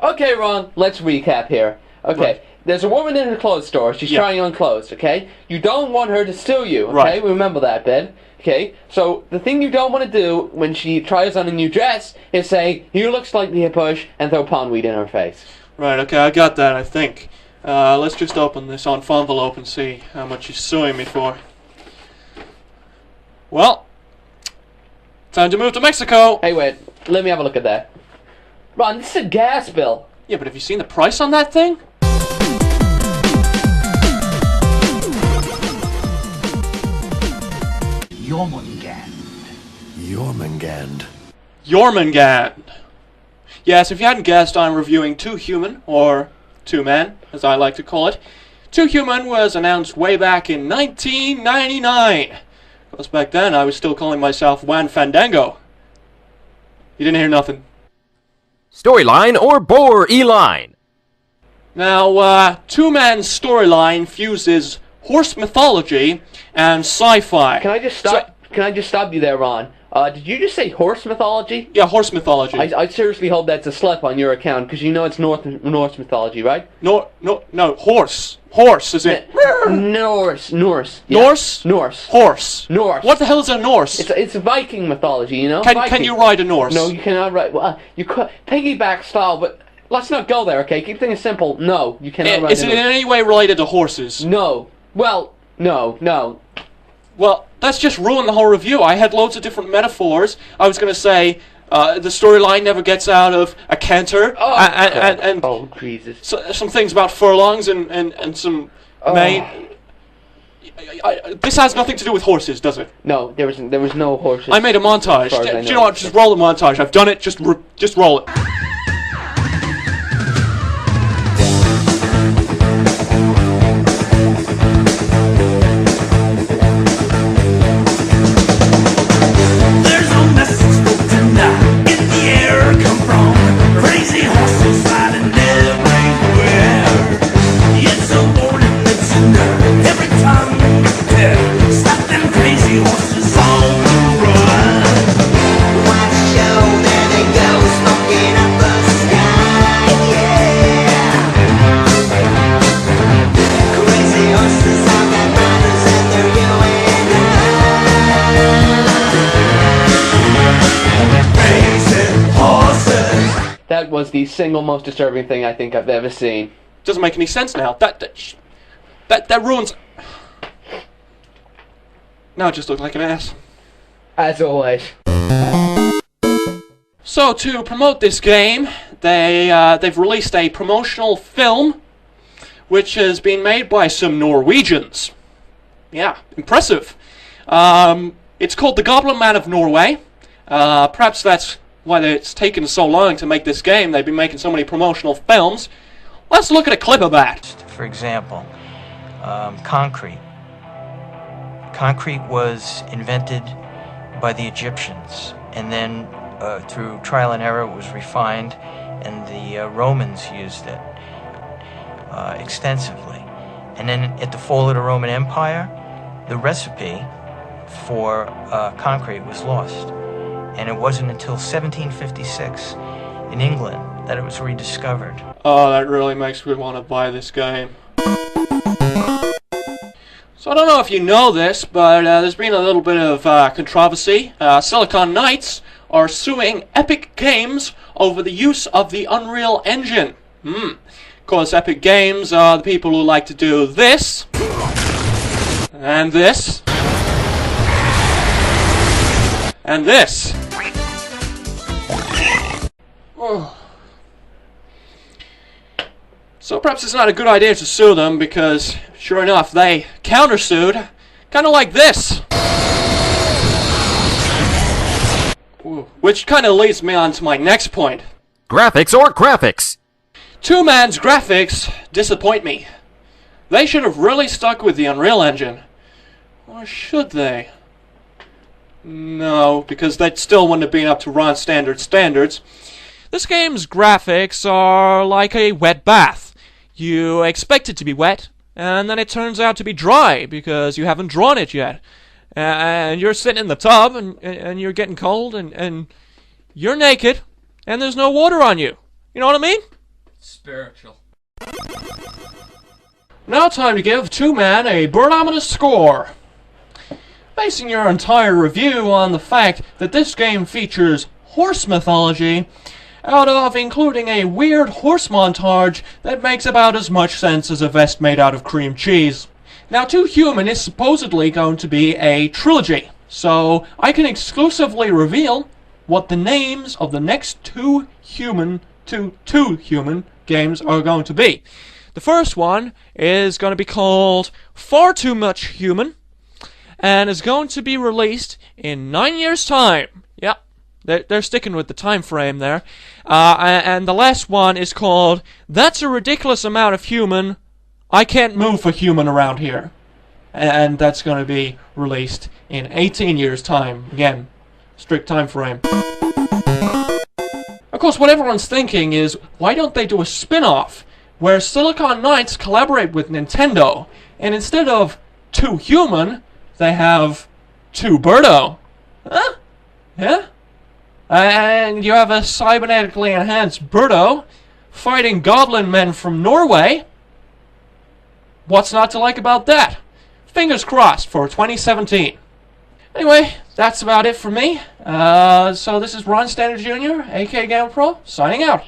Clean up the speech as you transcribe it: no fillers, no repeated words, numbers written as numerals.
Okay, Ron, let's recap here. Okay, Right. there's a woman in a clothes store. She's trying on clothes, okay? You don't want her to steal you, okay? Right. Remember that, Ben. Okay, so the thing you don't want to do when she tries on a new dress is say, "You look slightly a push," and throw pondweed in her face. Right, okay, I got that, I think. Let's just open this envelope and see how much she's suing me for. Well, time to move to Mexico. Hey, wait, let me have a look at that. Ron, this is a gas bill. Yeah, but have you seen the price on that thing? Jormungand. Yes, if you hadn't guessed, I'm reviewing Two Human, or Two Men, as I like to call it. Two Human was announced way back in 1999. Because back then, I was still calling myself Juan Fandango. You didn't hear nothing. Storyline or bore-e-line? Now, Two Man's storyline fuses horse mythology and sci-fi. Can I just stop? Can I just stop you there, Ron? Did you just say horse mythology? Yeah, horse mythology. I seriously hope that's a slip on your account, because you know it's Norse mythology, right? No, horse. Horse, is it? Norse. Yeah. Norse? Norse. Horse. Norse. What the hell is a Norse? It's Viking mythology, you know? Can you ride a Norse? No, you cannot ride. Well, you could piggyback style, but let's not go there, okay? Keep things simple. No, you cannot ride. Is it in any way related to horses? No. Well, no. Well, that's just ruined the whole review. I had loads of different metaphors. I was going to say the storyline never gets out of a canter. Oh, Jesus. Some things about furlongs and some main. This has nothing to do with horses, does it? No, there was no horses. I made a montage. Do you know what? Just roll the montage. I've done it. Just roll it. That was the single most disturbing thing I think I've ever seen. Doesn't make any sense now. That ruins. Now it just looks like an ass. As always. So to promote this game, they've released a promotional film, which has been made by some Norwegians. Yeah, impressive. It's called The Goblin Man of Norway. Perhaps that's why it's taken so long to make this game. They've been making so many promotional films. Let's look at a clip of that. For example, concrete. Concrete was invented by the Egyptians, and then through trial and error it was refined, and the Romans used it extensively. And then at the fall of the Roman Empire, the recipe for concrete was lost. And it wasn't until 1756 in England that it was rediscovered. Oh, that really makes me want to buy this game. So I don't know if you know this, but there's been a little bit of controversy. Silicon Knights are suing Epic Games over the use of the Unreal Engine. Of course, Epic Games are the people who like to do this, and this, and this. So perhaps it's not a good idea to sue them, because sure enough they countersued, kind of like this. Which kind of leads me on to my next point. Graphics or graphics? Two Man's graphics disappoint me. They should have really stuck with the Unreal Engine. Or should they? No, because that still wouldn't have been up to Ron standards. This game's graphics are like a wet bath. You expect it to be wet, and then it turns out to be dry because you haven't drawn it yet. And you're sitting in the tub, and you're getting cold, and you're naked, and there's no water on you. You know what I mean? Spiritual. Now time to give Two Man a Birdometer score. Basing your entire review on the fact that this game features horse mythology, out of including a weird horse montage that makes about as much sense as a vest made out of cream cheese. Now, Two Human is supposedly going to be a trilogy, so I can exclusively reveal what the names of the next two human games are going to be. The first one is going to be called Far Too Much Human, and is going to be released in 9 years' time. Yep, they're sticking with the time frame there. And the last one is called That's a Ridiculous Amount of Human. I Can't Move for Human Around Here. And that's going to be released in 18 years' time. Again, strict time frame. Of course, what everyone's thinking is, why don't they do a spin-off where Silicon Knights collaborate with Nintendo, and instead of Two Human, they have Two Birdo? Huh? Yeah? And you have a cybernetically enhanced Birdo fighting goblin men from Norway. What's not to like about that? Fingers crossed for 2017. Anyway, that's about it for me. So this is Ron Standard Jr., aka RSJGamerPro, signing out.